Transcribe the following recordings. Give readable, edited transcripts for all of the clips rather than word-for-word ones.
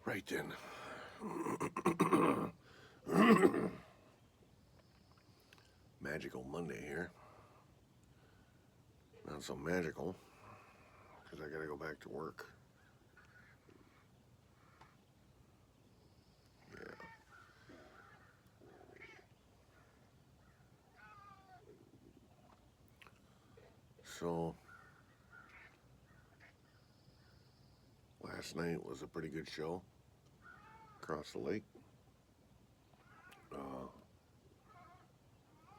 Right then. Magical Monday here. Not so magical because I gotta go back to work. Yeah. So, last night was a pretty good show across the lake. Uh,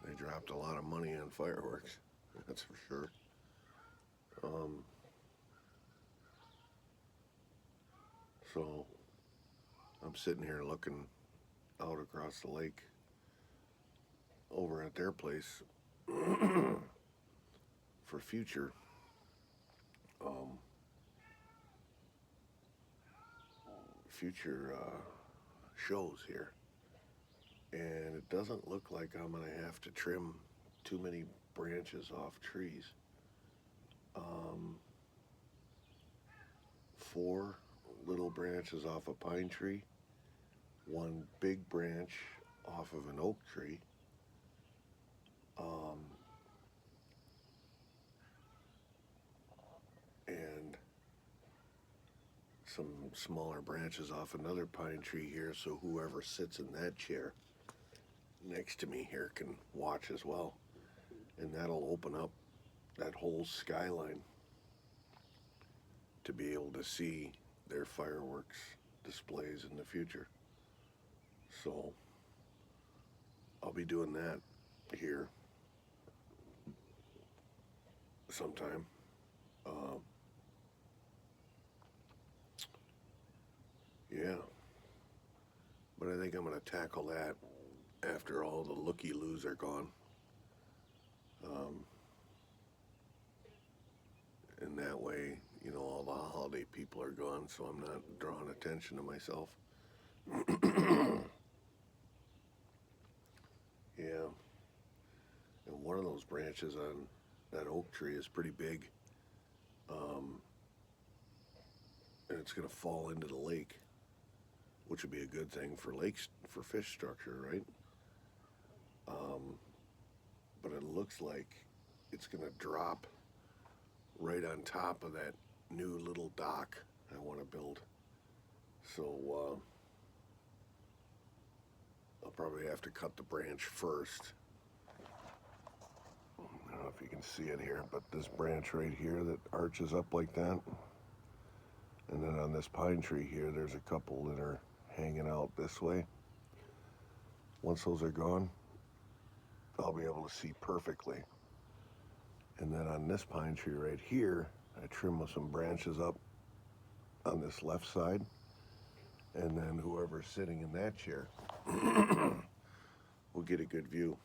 they dropped a lot of money on fireworks, that's for sure. Um, so, I'm sitting here looking out across the lake over at their place for um, future shows here, and it doesn't look like I'm gonna have to trim too many branches off trees. Um, 4 little branches off a pine tree, 1 big branch off of an oak tree, um, and some smaller branches off another pine tree here, so whoever sits in that chair next to me here can watch as well. And that'll open up that whole skyline to be able to see their fireworks displays in the future. So I'll be doing that here sometime. Uh, yeah, but I think I'm going to tackle that after all the looky-loos are gone. Um, and that way, all the holiday people are gone, so I'm not drawing attention to myself. Yeah, and one of those branches on that oak tree is pretty big, um, and it's going to fall into the lake, which would be a good thing for lakes, for fish structure, right? Um, but it looks like it's going to drop right on top of that new little dock I want to build. So I'll probably have to cut the branch first. I don't know if you can see it here, but this branch right here that arches up like that, and then on this pine tree here, there's a couple that are hanging out this way. Once those are gone, I'll be able to see perfectly. And then on this pine tree right here, I trim some branches up on this left side, and then whoever's sitting in that chair will get a good view.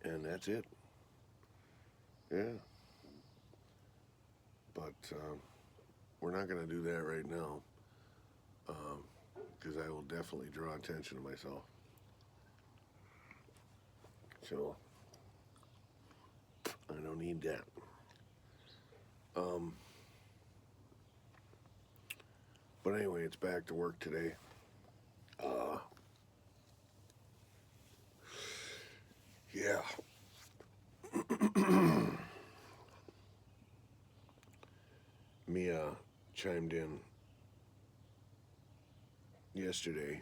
And that's it. Yeah. But we're not going to do that right now, because I will definitely draw attention to myself. So I don't need that. But anyway, it's back to work today. Yeah. Mia chimed in yesterday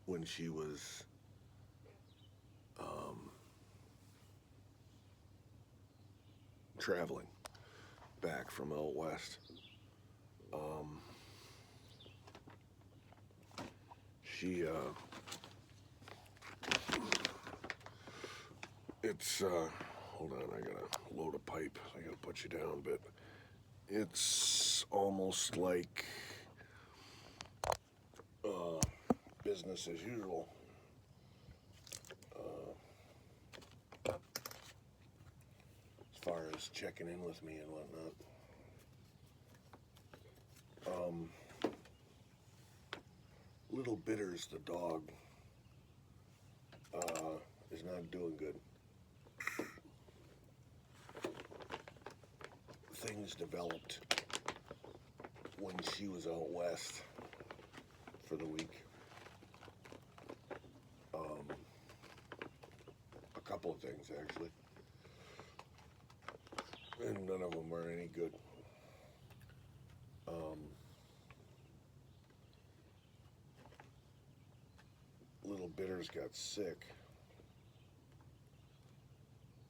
when she was traveling back from out west. She it's hold on, I gotta load a pipe. I gotta put you down a bit. It's almost like business as usual. As far as checking in with me and whatnot. Little Bitters, the dog, is not doing good. Things developed when she was out west for the week. A couple of things, actually. And none of them are any good. Little Bitters got sick.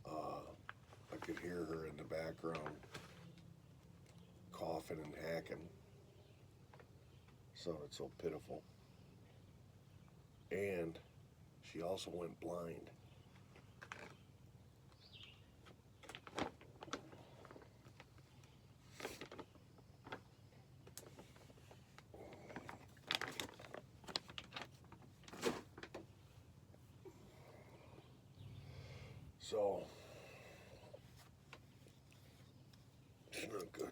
I could hear her in the background coughing and hacking. Sounded so pitiful. And she also went blind. So, it's not good.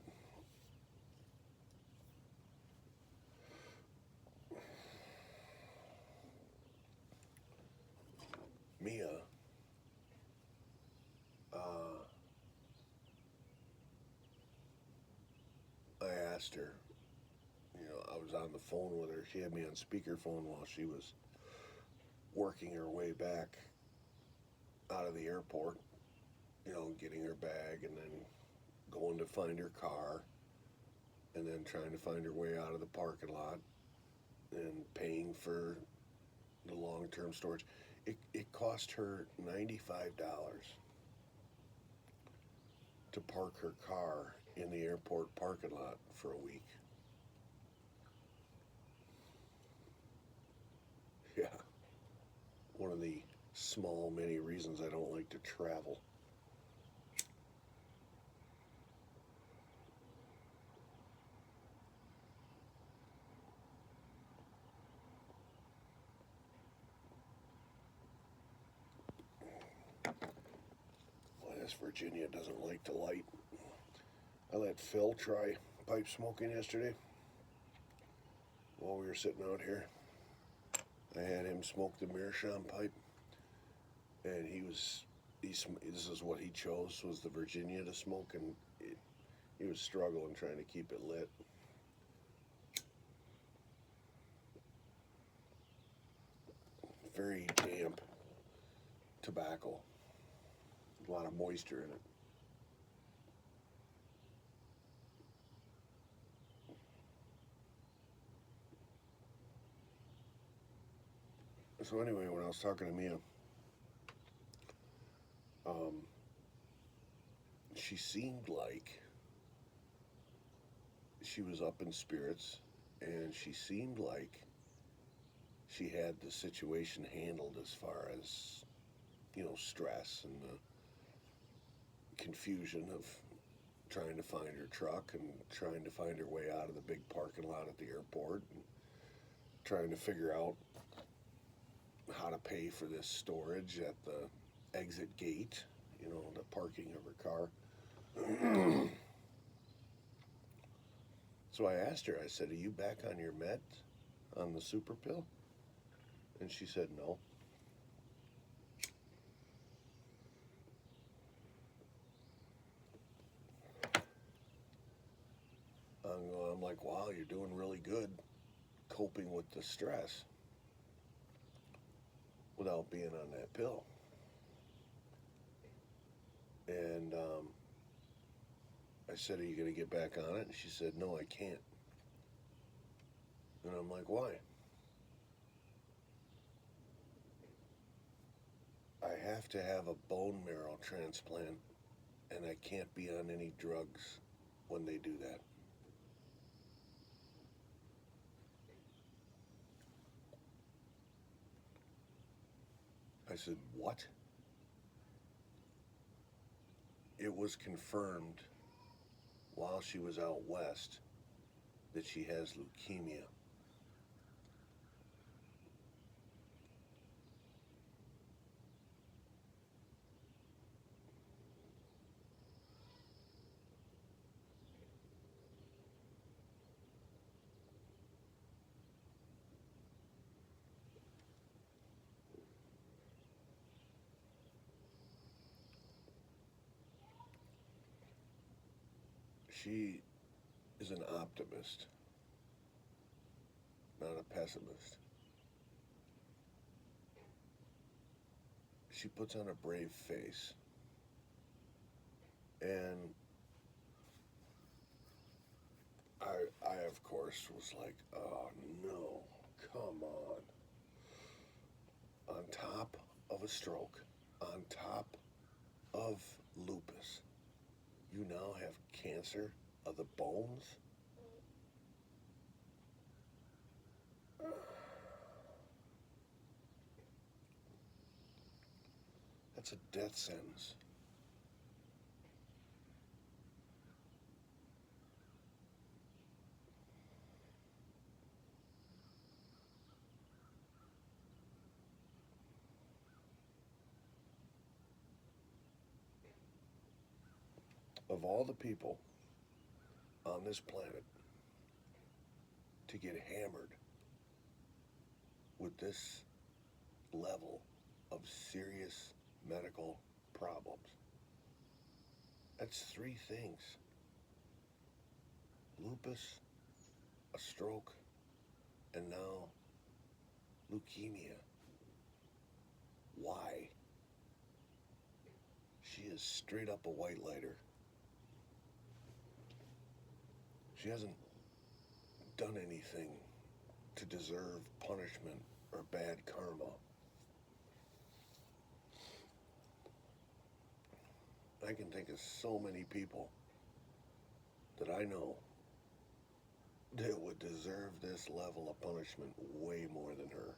Mia, I asked her, I was on the phone with her. She had me on speakerphone while she was working her way back out of the airport, getting her bag and then going to find her car and then trying to find her way out of the parking lot and paying for the long-term storage. It cost her $95 to park her car in the airport parking lot for a week. Yeah. One of the small, many reasons I don't like to travel. West Virginia doesn't like to light. I let Phil try pipe smoking yesterday while we were sitting out here. I had him smoke the meerschaum pipe, and this is what he chose, was the Virginia to smoke, and he was struggling trying to keep it lit. Very damp tobacco, a lot of moisture in it. So anyway, when I was talking to Mia, she seemed like she was up in spirits, and she seemed like she had the situation handled as far as, stress and the confusion of trying to find her truck and trying to find her way out of the big parking lot at the airport and trying to figure out how to pay for this storage at the exit gate, the parking of her car. So I asked her, I said, "Are you back on your meds, on the super pill?" And she said no. I'm like, wow, you're doing really good coping with the stress without being on that pill. And I said, "Are you going to get back on it?" And she said, "No, I can't." And I'm like, "Why?" "I have to have a bone marrow transplant, and I can't be on any drugs when they do that." I said, "What?" It was confirmed while she was out west that she has leukemia. She is an optimist. pessimist. She puts on a brave face. And I of course, was like, oh no, come on. On top of a stroke, on top of lupus, you now have cancer of the bones? That's a death sentence. Of all the people on this planet to get hammered with this level of serious medical problems, that's three things: lupus, a stroke, and now leukemia. Why? She is straight up a white lighter. She hasn't done anything to deserve punishment or bad karma. I can think of so many people that I know that would deserve this level of punishment way more than her.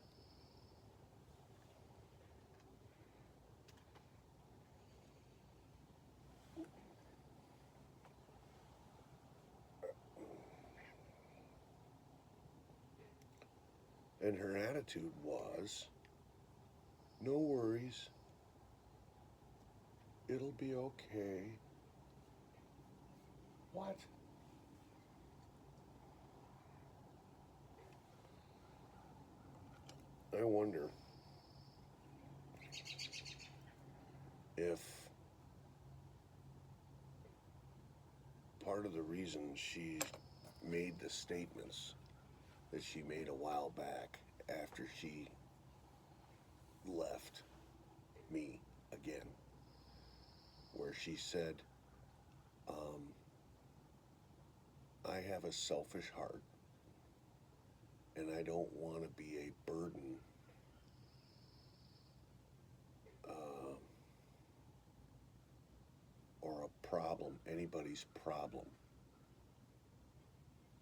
And her attitude was, no worries, it'll be okay. What? I wonder if part of the reason she made the statements that she made a while back after she left me again, where she said, I have a selfish heart and I don't want to be a burden or a problem, anybody's problem,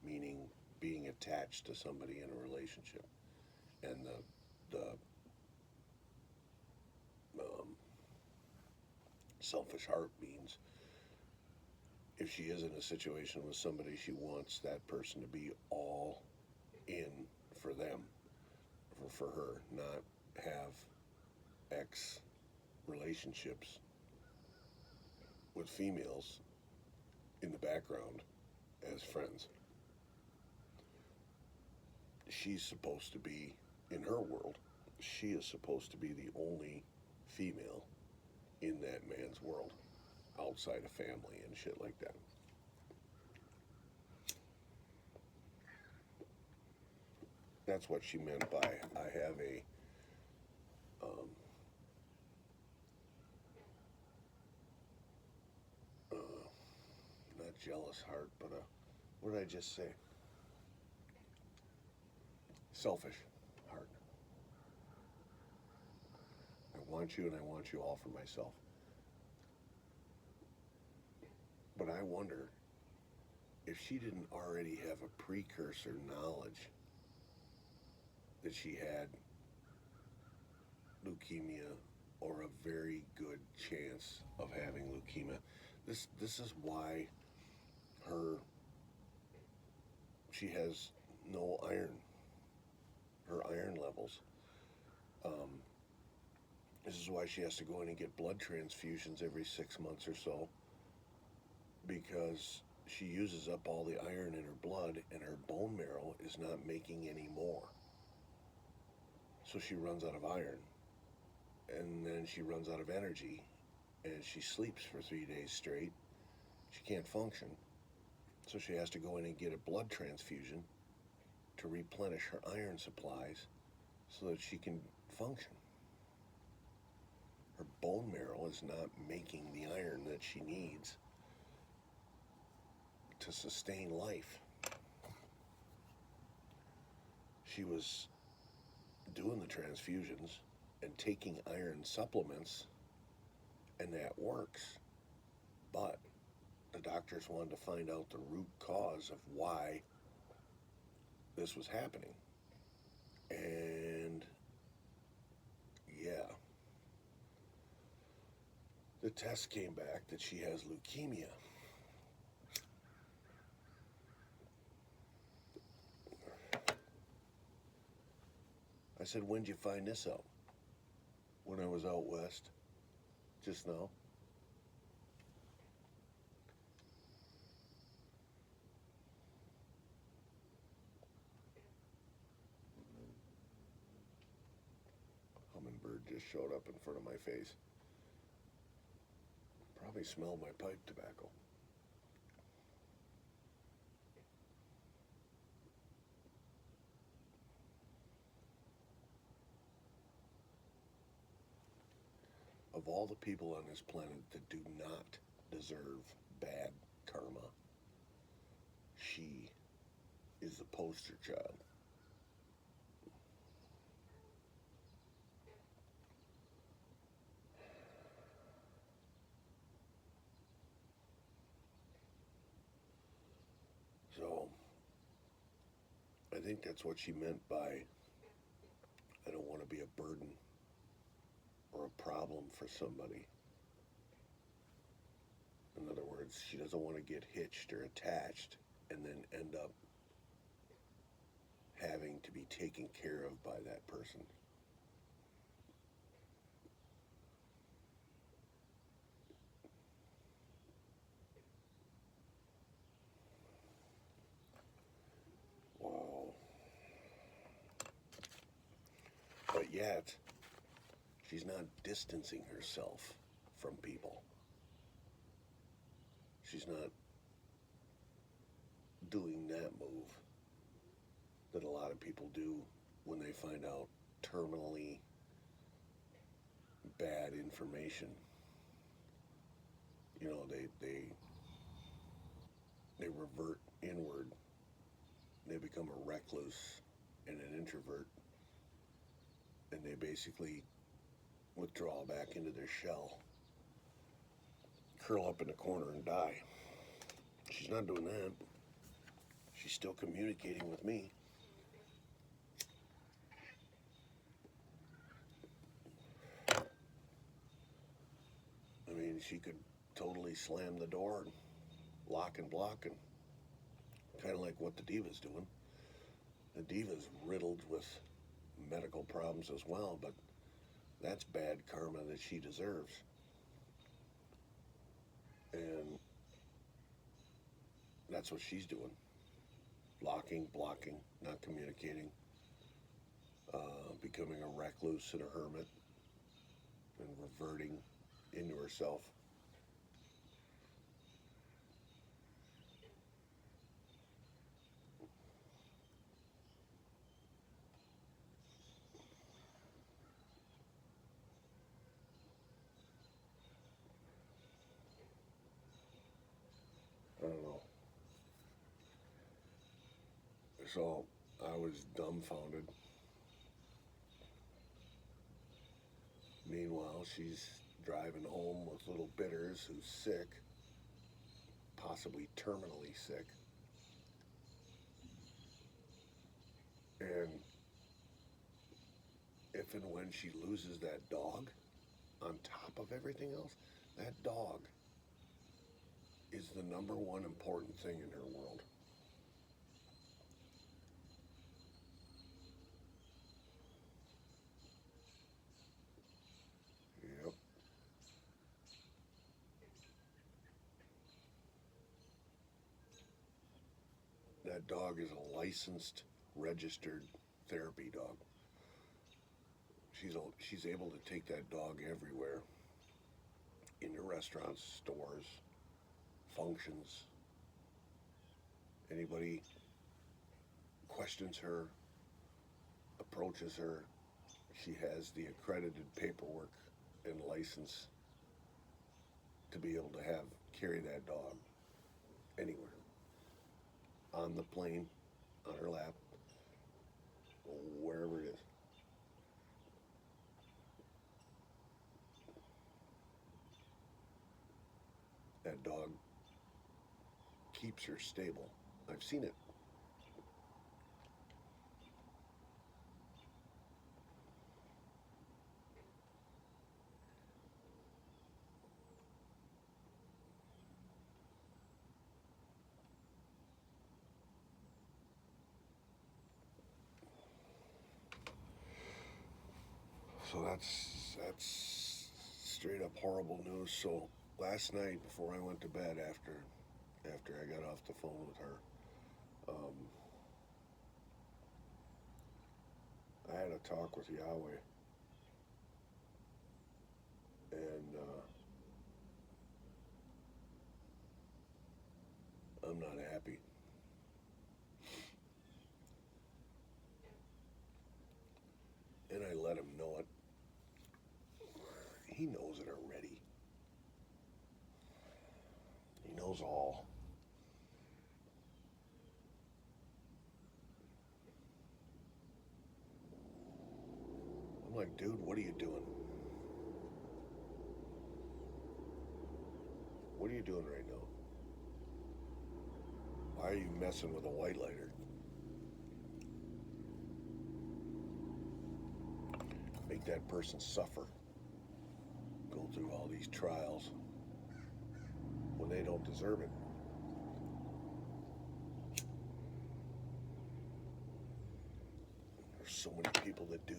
meaning being attached to somebody in a relationship. And the selfish heart means if she is in a situation with somebody, she wants that person to be all in for them, for her, not have ex relationships with females in the background as friends. She's supposed to be, in her world, she is supposed to be the only female in that man's world, outside of family and shit like that. That's what she meant by, I have a not jealous heart, but what did I just say? Selfish heart. I want you and I want you all for myself. But I wonder if she didn't already have a precursor knowledge that she had leukemia or a very good chance of having leukemia. This is why she has no iron. Her iron levels. This is why she has to go in and get blood transfusions every 6 months or so, because she uses up all the iron in her blood and her bone marrow is not making any more. So she runs out of iron, and then she runs out of energy, and she sleeps for 3 days straight. She can't function, so she has to go in and get a blood transfusion to replenish her iron supplies so that she can function. Her bone marrow is not making the iron that she needs to sustain life. She was doing the transfusions and taking iron supplements, and that works. But the doctors wanted to find out the root cause of why this was happening. And yeah, the test came back that she has leukemia. I said, when'd you find this out? When I was out west, just now. Hummingbird just showed up in front of my face. Probably smelled my pipe tobacco. Of all the people on this planet that do not deserve bad karma, she is the poster child. So, I think that's what she meant by, I don't want to be a burden or a problem for somebody. In other words, she doesn't want to get hitched or attached and then end up having to be taken care of by that person. Wow. But yet, she's not distancing herself from people. She's not doing that move that a lot of people do when they find out terminally bad information. You know, they revert inward. They become a recluse and an introvert, and they basically withdraw back into their shell, curl up in a corner and die. She's not doing that. She's still communicating with me. I mean, she could totally slam the door, lock and block, and kind of like what the diva's doing. The diva's riddled with medical problems as well, but that's bad karma that she deserves. And that's what she's doing. Locking, blocking, not communicating, becoming a recluse and a hermit, and reverting into herself. I don't know. So I was dumbfounded. Meanwhile, she's driving home with little Bitters, who's sick, possibly terminally sick. And if and when she loses that dog, on top of everything else, that dog is the number one important thing in her world. Yep. That dog is a licensed, registered therapy dog. She's able to take that dog everywhere, into restaurants, stores, functions. Anybody questions her, approaches her. She has the accredited paperwork and license to be able to carry that dog anywhere. On the plane, on her lap, wherever it is. That dog keeps her stable. I've seen it. So that's straight up horrible news. So last night before I went to bed, after I got off the phone with her, I had a talk with Yahweh, and I'm not happy. And I let him know it. He knows it already. He knows all. I'm like, dude, what are you doing? What are you doing right now? Why are you messing with a white lighter? Make that person suffer. Go through all these trials when they don't deserve it. There's so many people that do.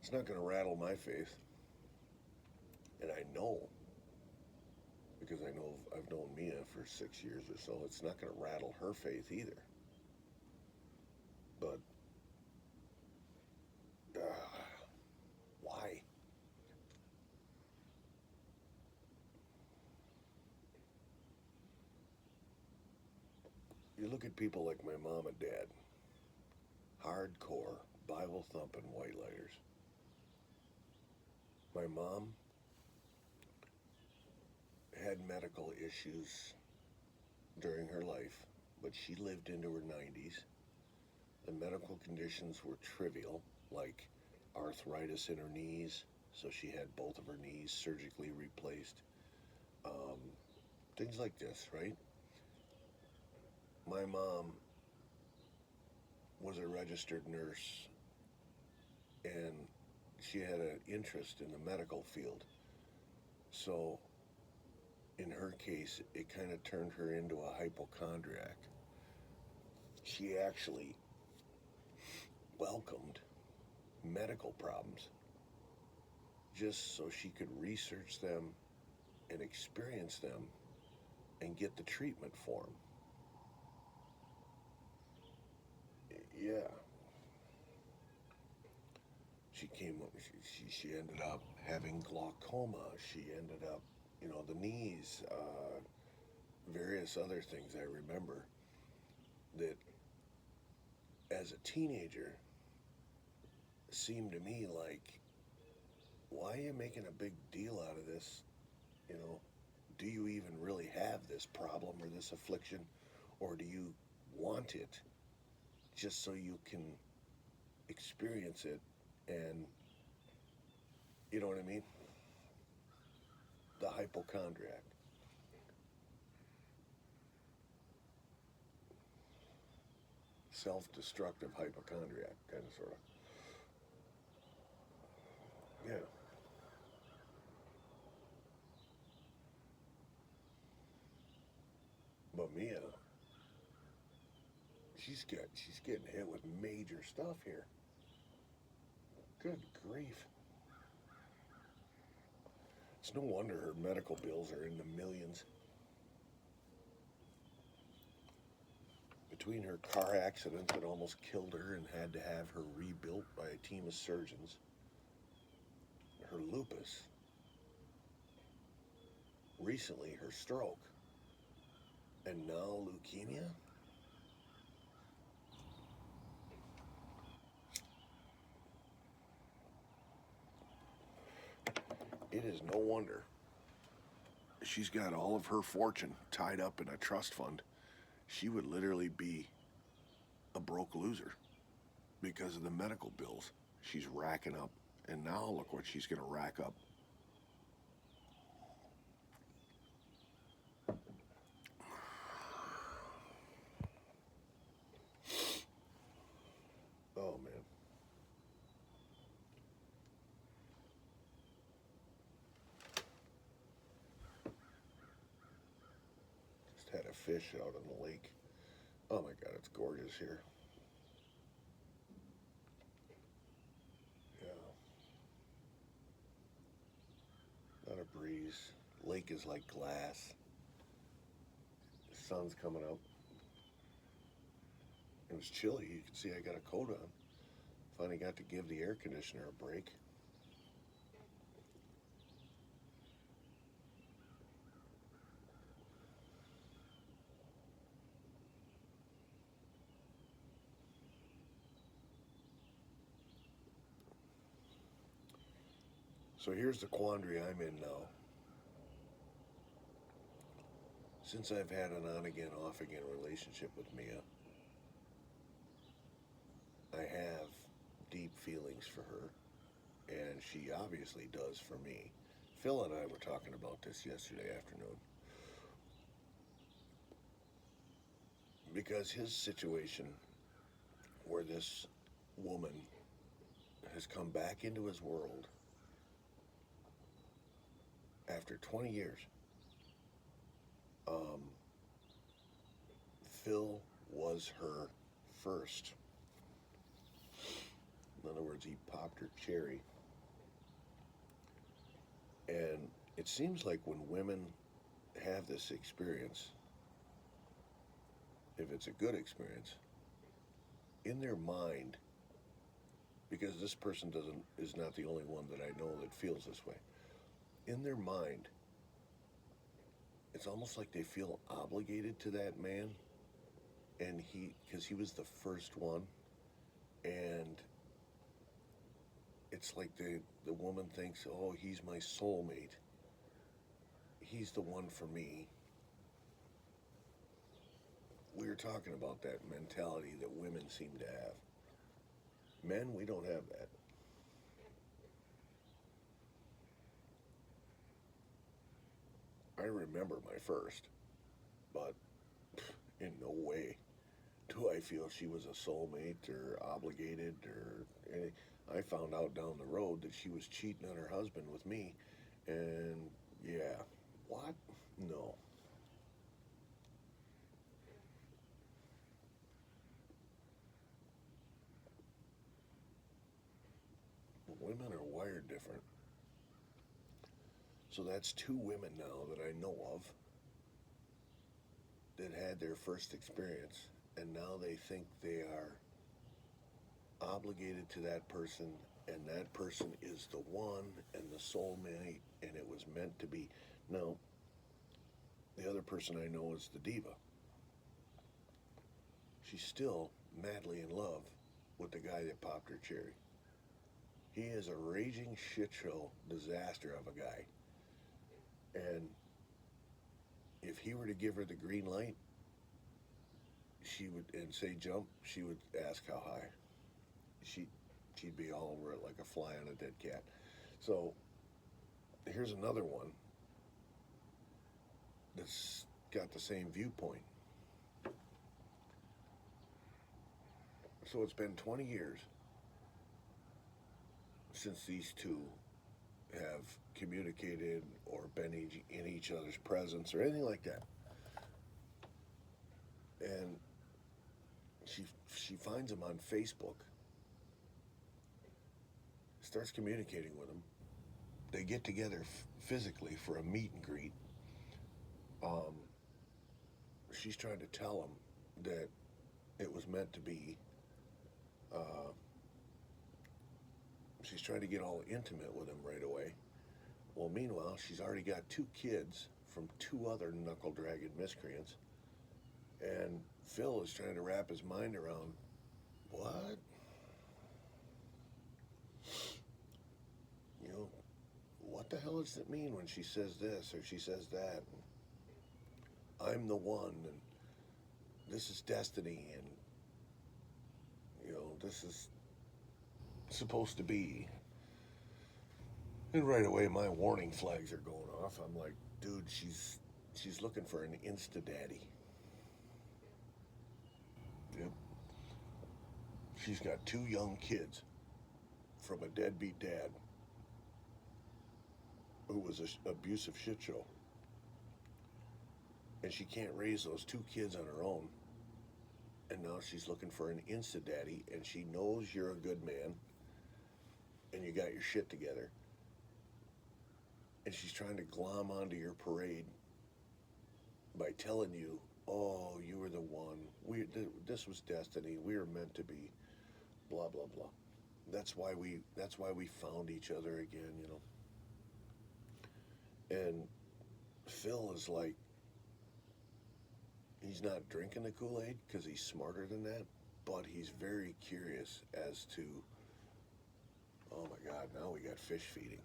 It's not going to rattle my faith. And I know, because I've known Mia for 6 years or so, it's not going to rattle her faith either. But why? You look at people like my mom and dad, hardcore, Bible thumping white lighters. My mom had medical issues during her life, but she lived into her 90s. The medical conditions were trivial, like arthritis in her knees, so she had both of her knees surgically replaced. Things like this, right? My mom was a registered nurse, and she had an interest in the medical field. So in her case, it kind of turned her into a hypochondriac. She actually welcomed medical problems just so she could research them and experience them and get the treatment for them. Yeah. She ended up having glaucoma. She ended up, the knees, various other things I remember that as a teenager seemed to me like, why are you making a big deal out of this? Do you even really have this problem or this affliction, or do you want it just so you can experience it and, you know what I mean? The hypochondriac. Self-destructive hypochondriac, kind of, sort of. Yeah. But Mia, she's getting hit with major stuff here. Good grief. It's no wonder her medical bills are in the millions. between her car accident that almost killed her and had to have her rebuilt by a team of surgeons, her lupus, recently her stroke, and now leukemia? It is no wonder she's got all of her fortune tied up in a trust fund. She would literally be a broke loser because of the medical bills she's racking up. And now look what she's going to rack up. Oh, man. Just had a fish out on the lake. Oh my God, it's gorgeous here. Yeah. Not a breeze. Lake is like glass. The sun's coming up. It was chilly. You can see I got a coat on. Finally got to give the air conditioner a break. So here's the quandary I'm in now. Since I've had an on again, off again relationship with Mia, I have deep feelings for her, and she obviously does for me. Phil and I were talking about this yesterday afternoon. Because his situation, where this woman has come back into his world after 20 years, Phil was her first. In other words, he popped her cherry. And it seems like when women have this experience, if it's a good experience, in their mind, because this person is not the only one that I know that feels this way, in their mind, it's almost like they feel obligated to that man, and because he was the first one, and it's like the woman thinks, oh, he's my soulmate. He's the one for me. We were talking about that mentality that women seem to have. Men, we don't have that. I remember my first, but in no way do I feel she was a soulmate or obligated or anything. I found out down the road that she was cheating on her husband with me, and yeah, what? No. Women are wired different. So that's two women now that I know of that had their first experience, and now they think they are obligated to that person, and that person is the one and the soulmate, and it was meant to be. Now, the other person I know is the diva. She's still madly in love with the guy that popped her cherry. He is a raging shit show disaster of a guy. And if he were to give her the green light, she would, and say jump, she would ask how high. She'd be all over it like a fly on a dead cat. So here's another one that's got the same viewpoint. So it's been 20 years since these two have communicated or been in each other's presence or anything like that. And she finds him on Facebook, starts communicating with him. They get together physically for a meet and greet. She's trying to tell him that it was meant to be. Uh, she's trying to get all intimate with him right away. Well, meanwhile, she's already got 2 kids from 2 other knuckle-dragging miscreants, and Phil is trying to wrap his mind around, what? You know, what the hell does it mean when she says this or she says that? I'm the one, and this is destiny, and, this is supposed to be. And right away, my warning flags are going off. I'm like, dude, she's looking for an insta-daddy. Yep. She's got 2 young kids from a deadbeat dad who was an abusive shit show. And she can't raise those 2 kids on her own. And now she's looking for an insta-daddy, and she knows you're a good man and you got your shit together. And she's trying to glom onto your parade by telling you, oh, you were the one. This was destiny. We were meant to be. Blah blah blah. That's why we found each other again, And Phil is like, he's not drinking the Kool-Aid because he's smarter than that, but he's very curious as to, oh my God, now we got fish feeding.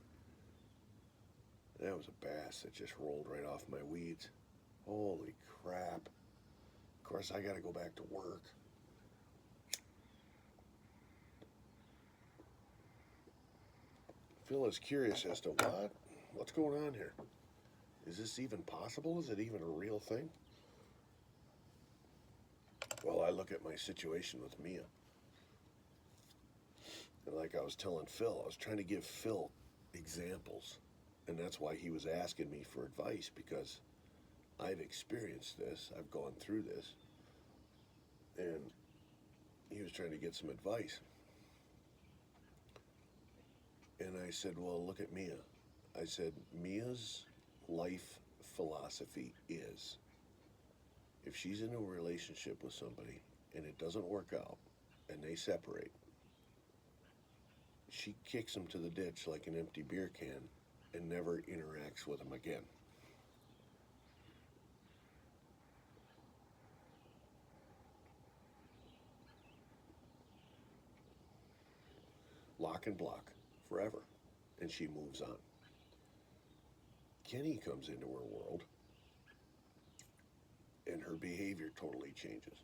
That was a bass that just rolled right off my weeds. Holy crap. Of course, I got to go back to work. Phil is curious as to what's going on here. Is this even possible? Is it even a real thing? Well, I look at my situation with Mia. And like I was telling Phil, I was trying to give Phil examples. And that's why he was asking me for advice, because I've experienced this. I've gone through this. And he was trying to get some advice. And I said, well, look at Mia. I said, Mia's life philosophy is, if she's in a relationship with somebody and it doesn't work out and they separate, she kicks them to the ditch like an empty beer can and never interacts with them again. Lock and block forever. And she moves on. Kenny comes into her world and her behavior totally changes.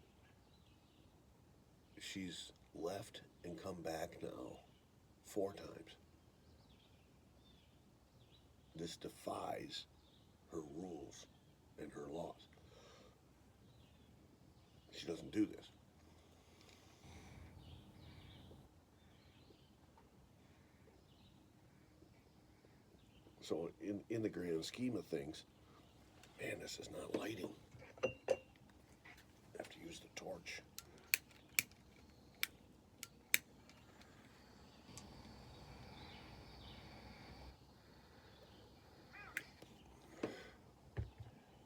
She's left and come back now 4 times. This defies her rules and her laws. She doesn't do this. So in the grand scheme of things, man, this is not lighting. I have to use the torch.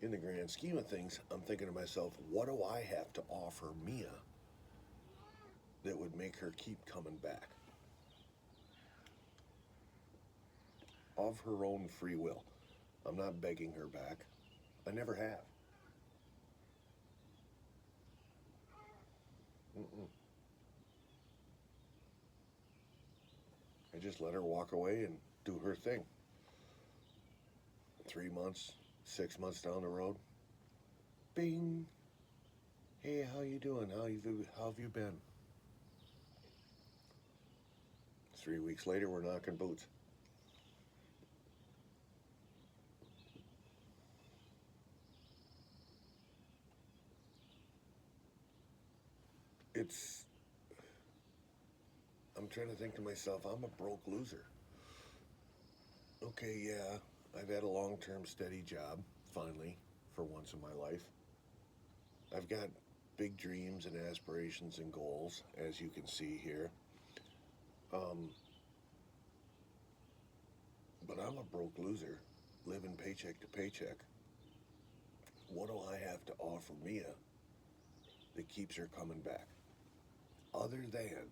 In the grand scheme of things, I'm thinking to myself, what do I have to offer Mia that would make her keep coming back? Of her own free will. I'm not begging her back. I never have. Mm-mm. I just let her walk away and do her thing. 3 months, 6 months down the road, bing. Hey, how you doing? How have you been? 3 weeks later, we're knocking boots. I'm trying to think to myself, I'm a broke loser. Okay, yeah, I've had a long-term steady job, finally, for once in my life. I've got big dreams and aspirations and goals, as you can see here. But I'm a broke loser, living paycheck to paycheck. What do I have to offer Mia that keeps her coming back, other than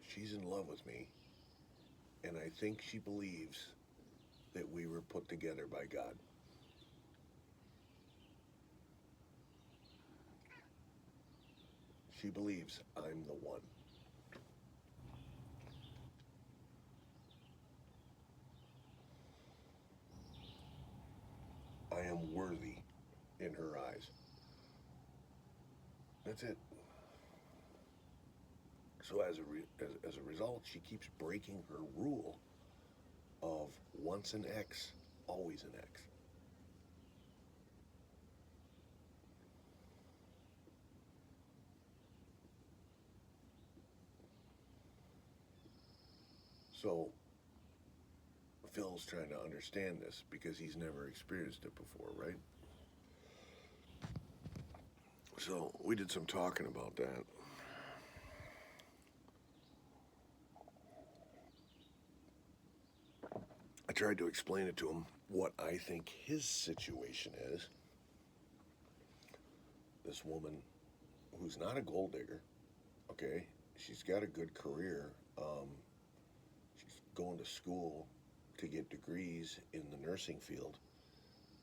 she's in love with me, and I think she believes that we were put together by God. She believes I'm the one. I am worthy in her eyes. That's it. So as a result, she keeps breaking her rule of once an ex, always an ex. So Phil's trying to understand this because he's never experienced it before, right? So we did some talking about that. I tried to explain it to him what I think his situation is. This woman who's not a gold digger, okay? She's got a good career. She's going to school to get degrees in the nursing field.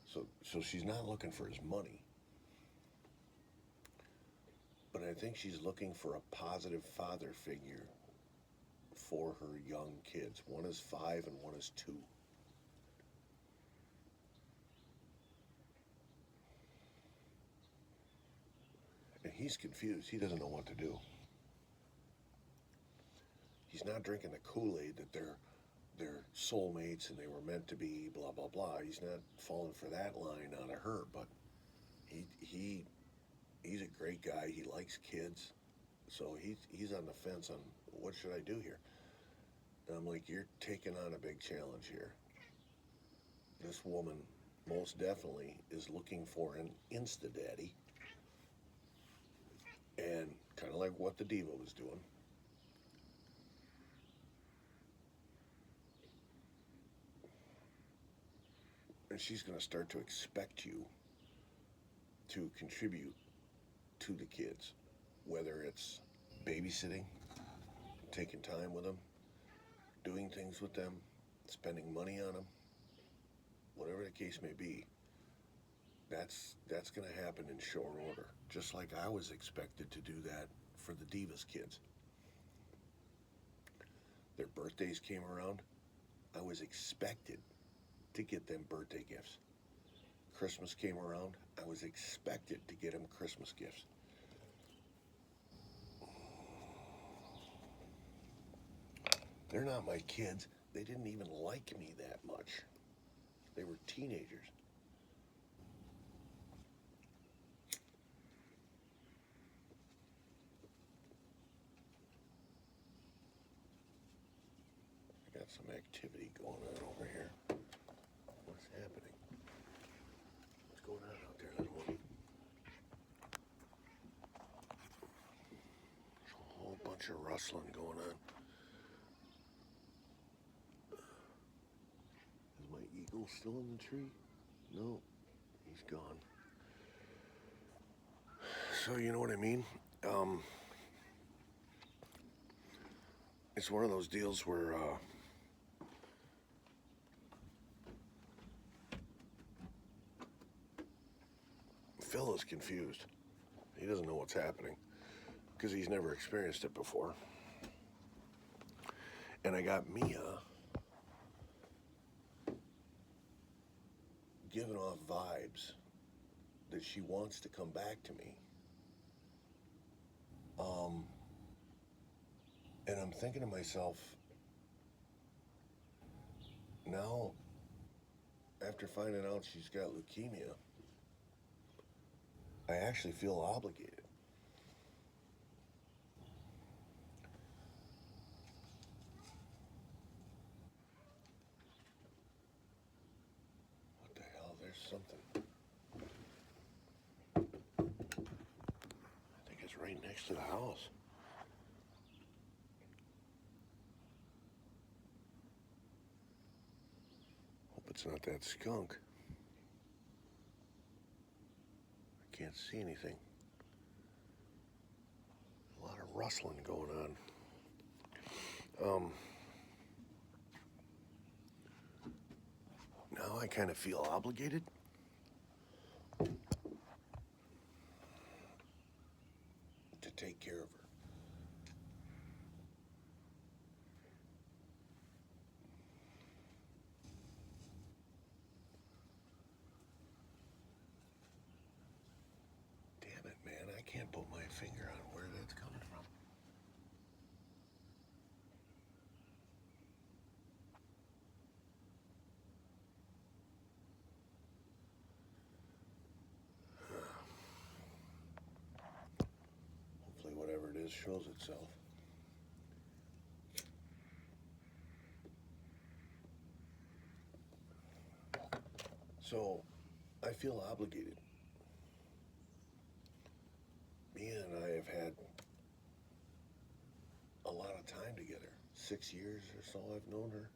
So she's not looking for his money. But I think she's looking for a positive father figure for her young kids. One is 5 and one is 2. And he's confused. He doesn't know what to do. He's not drinking the Kool-Aid that they're soulmates and they were meant to be, blah, blah, blah. He's not falling for that line out of her, but he's a great guy. He likes kids. So he's on the fence on what should I do here? And I'm like, you're taking on a big challenge here. This woman most definitely is looking for an insta-daddy. And kind of like what the diva was doing. And she's going to start to expect you to contribute to the kids, whether it's babysitting, taking time with them, doing things with them, spending money on them, whatever the case may be. That's going to happen in short order, just like I was expected to do that for the Divas kids. Their birthdays came around. I was expected to get them birthday gifts. Christmas came around. I was expected to get them Christmas gifts. They're not my kids. They didn't even like me that much. They were teenagers. I got some activity going on over here. What's happening? What's going on out there, little one? There's a whole bunch of rustling going on. Is my eagle still in the tree? No, he's gone. So you know what I mean? It's one of those deals where Phil is confused. He doesn't know what's happening because he's never experienced it before. And I got Mia giving off vibes that she wants to come back to me. And I'm thinking to myself, now, after finding out she's got leukemia, I actually feel obligated. What the hell? There's something. I think it's right next to the house. Hope it's not that skunk. can't see anything. A lot of rustling going on. Now I kind of feel obligated to take care of her. Damn it, man, I can't put my finger on where that's coming from. Hopefully whatever it is shows itself. So, I feel obligated. Mia and I have had a lot of time together. 6 years or so I've known her.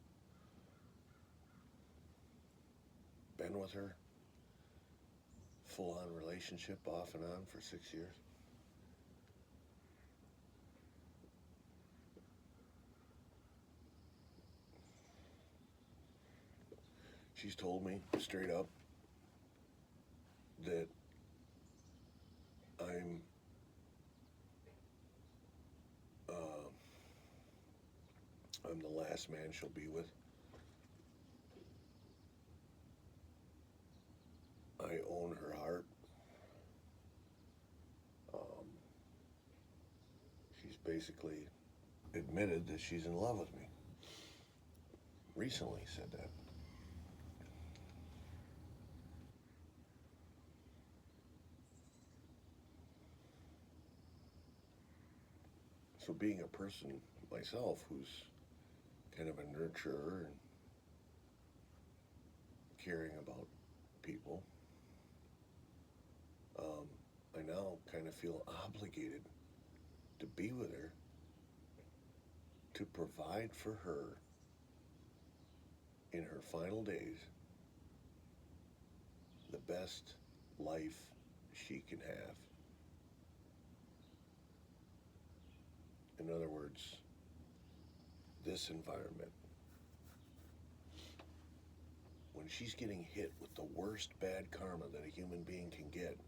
Been with her. Full-on relationship off and on for 6 years. She's told me straight up that I'm I'm the last man she'll be with. I own her heart. She's basically admitted that she's in love with me. Recently said that. So being a person myself who's kind of a nurturer and caring about people, I now kind of feel obligated to be with her, to provide for her in her final days the best life she can have. In other words, this environment, when she's getting hit with the worst bad karma that a human being can get,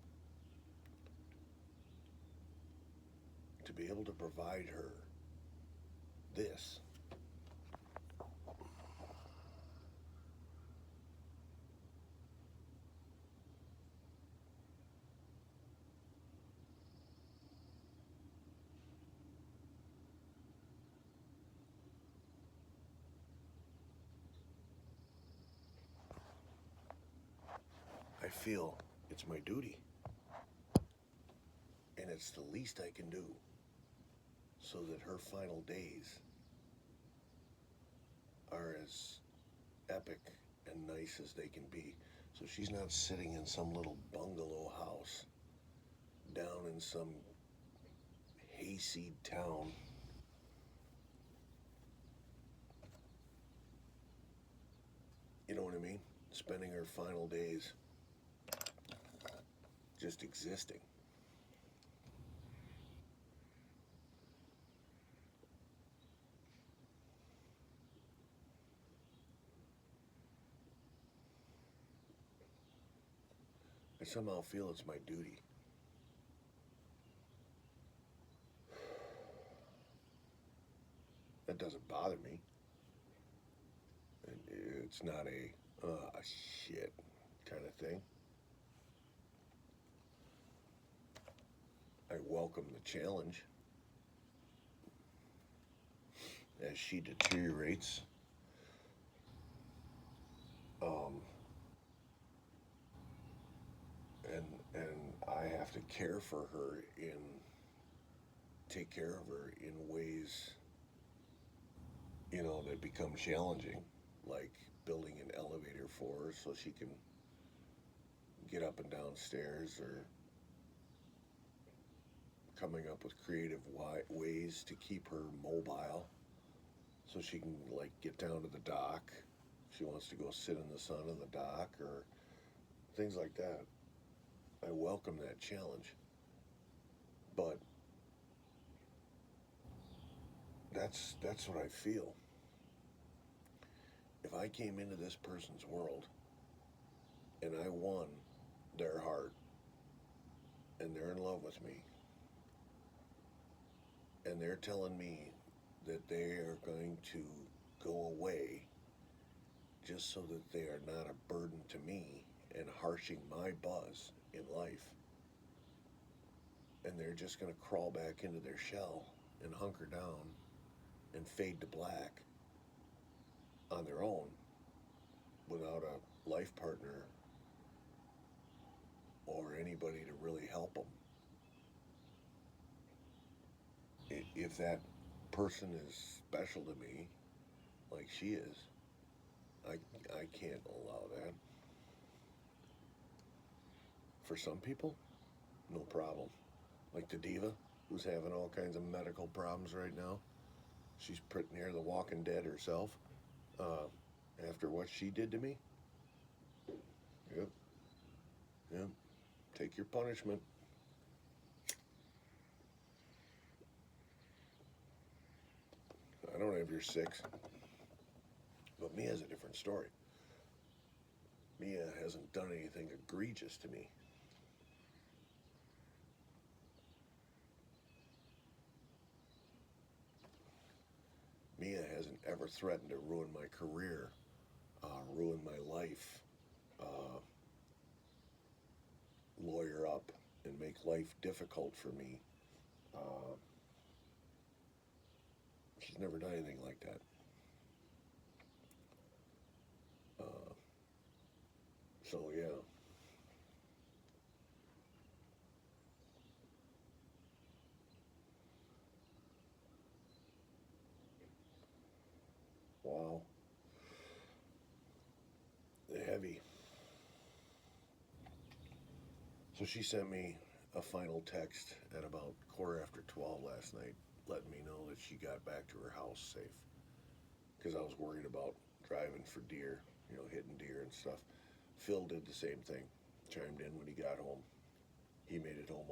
to be able to provide her this. I feel it's my duty, and it's the least I can do so that her final days are as epic and nice as they can be. So she's not sitting in some little bungalow house down in some hayseed town. You know what I mean? Spending her final days just existing. I somehow feel it's my duty. That doesn't bother me. It's not a shit kind of thing. I welcome the challenge as she deteriorates. And I have to care for her take care of her in ways, that become challenging, like building an elevator for her so she can get up and down stairs, or coming up with creative ways to keep her mobile so she can, like, get down to the dock. She wants to go sit in the sun on the dock, or things like that. I welcome that challenge. But that's what I feel. If I came into this person's world and I won their heart and they're in love with me and they're telling me that they are going to go away just so that they are not a burden to me and harshing my buzz in life, and they're just going to crawl back into their shell and hunker down and fade to black on their own without a life partner or anybody to really help them. If that person is special to me, like she is, I, I can't allow that. For some people, no problem. Like the diva, who's having all kinds of medical problems right now. She's pretty near the Walking Dead herself. Uh, After what she did to me, yep, yep. Take your punishment. I don't have your six, but Mia's a different story. Mia hasn't done anything egregious to me. Mia hasn't ever threatened to ruin my career, ruin my life, uh, lawyer up, and make life difficult for me. Uh, she's never done anything like that. Uh, so yeah, wow, heavy. So she sent me a final text at about 12:15 last night, letting me know that she got back to her house safe. Because I was worried about driving for deer, hitting deer and stuff. Phil did the same thing. Chimed in when he got home. He made it home